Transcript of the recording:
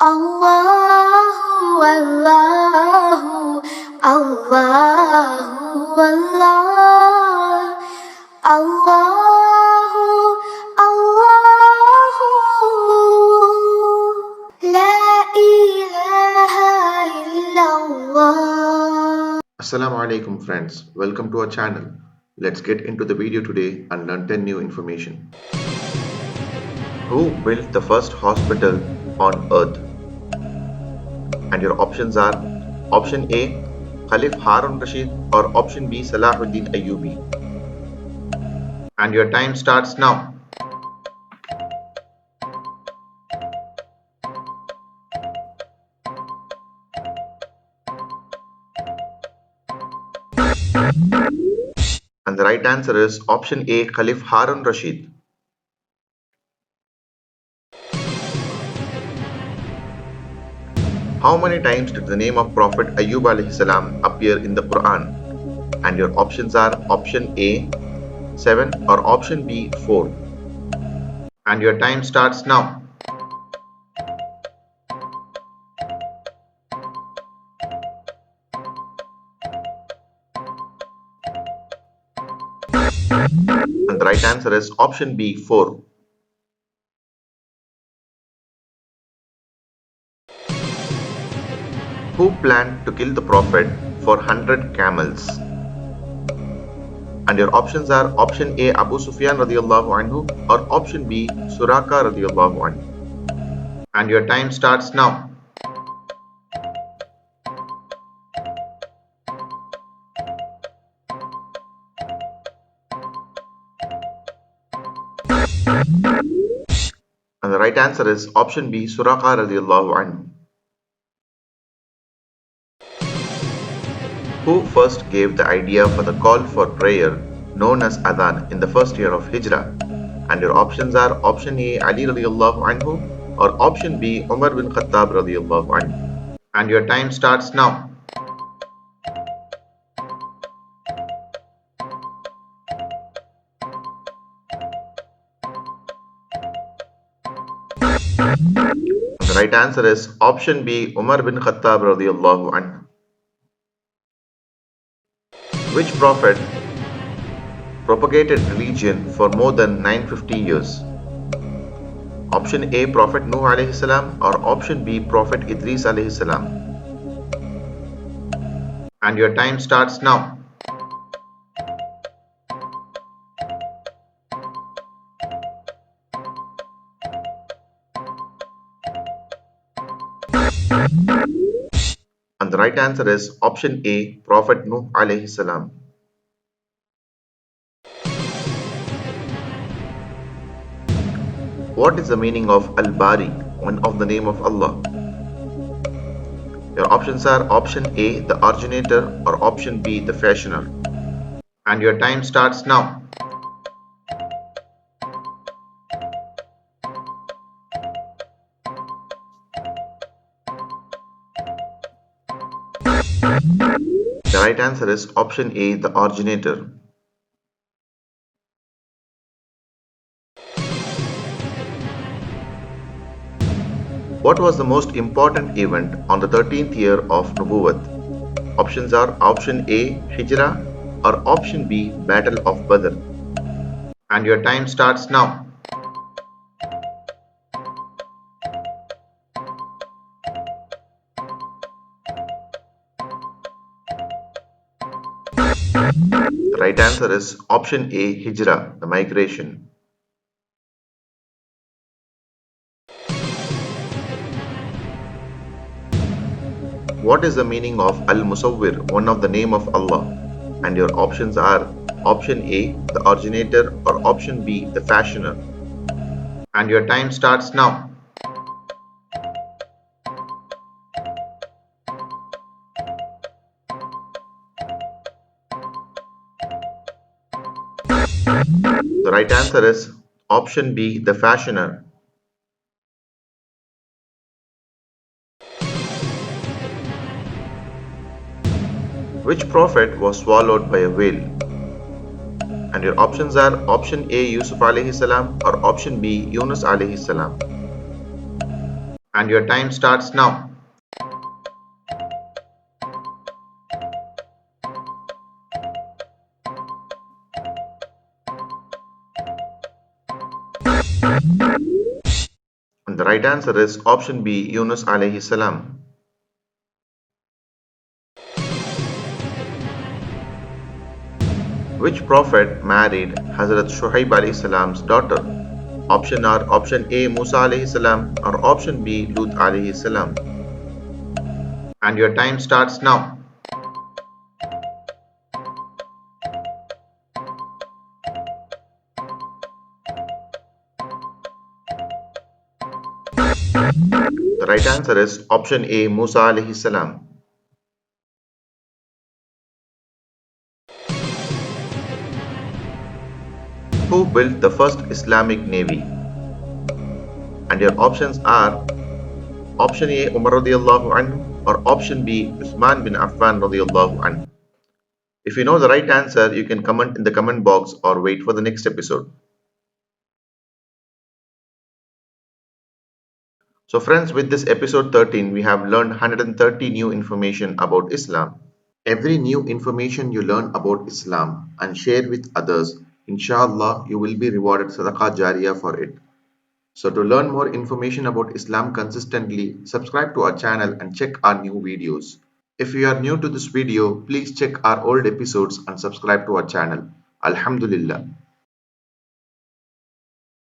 Allahu, Allahu, Allahu, Allah. Allahu, Allahu, La ilaha illallah. Assalamu alaikum friends, welcome to our channel. Let's get into the video today and learn 10 new information. Who built the first hospital on earth? And your options are option A, Khalif Harun Rashid, or option B, Salahuddin Ayyubi. And your time starts now. And the right answer is option A, Khalif Harun Rashid. How many times did the name of Prophet Ayub alayhi salam appear in the Quran? And your options are option A, 7, or option B, 4. And your time starts now. And the right answer is option B, 4. Who planned to kill the Prophet for 100 camels? And your options are option A, Abu Sufyan radiyallahu anhu, or option B, Suraka radiyallahu anhu. And your time starts now. And the right answer is option B, Suraka radiyallahu anhu. Who first gave the idea for the call for prayer known as Adhan in the first year of Hijrah? And your options are option A, Ali radiyallahu anhu, or option B, Umar bin Khattab radiyallahu anhu. And your time starts now. The right answer is option B, Umar bin Khattab radiyallahu anhu. Which prophet propagated religion for more than 950 years? Option A, Prophet Nuh alayhi salam, or option B, Prophet Idris alayhi salam. And your time starts now. And the right answer is option A, Prophet Nuh alayhi salam. What is the meaning of Al-Baari, one of the name of Allah? Your options are option A, the originator, or option B, the fashioner. And your time starts now. The right answer is option A, the originator. What was the most important event on the 13th year of Nubuwwat? Options are option A, Hijrah, or option B, Battle of Badr. And your time starts now. The right answer is option A, Hijrah, the migration. What is the meaning of Al-Musawwir, one of the name of Allah? And your options are option A, the originator, or option B, the fashioner. And your time starts now. The right answer is option B, the fashioner. Which prophet was swallowed by a whale? And your options are option A, Yusuf alayhi salam, or option B, Yunus alayhi salam. And your time starts now. And the right answer is option B, Yunus alayhi salam. Which prophet married Hazrat Shuhaib alayhi salam's daughter? Option are option A, Musa alayhi salam, or option B, Lut alayhi salam. And your time starts now. The right answer is option A, Musa alayhi salam. Who built the first Islamic navy? And your options are option A, Umar radiallahu anhu, or option B, Uthman bin Affan radiallahu anhu. If you know the right answer, you can comment in the comment box or wait for the next episode. So friends, with this episode 13, we have learned 130 new information about Islam. Every new information you learn about Islam and share with others, inshallah, you will be rewarded sadaqah jariyah for it. So to learn more information about Islam consistently, subscribe to our channel and check our new videos. If you are new to this video, please check our old episodes and subscribe to our channel. Alhamdulillah.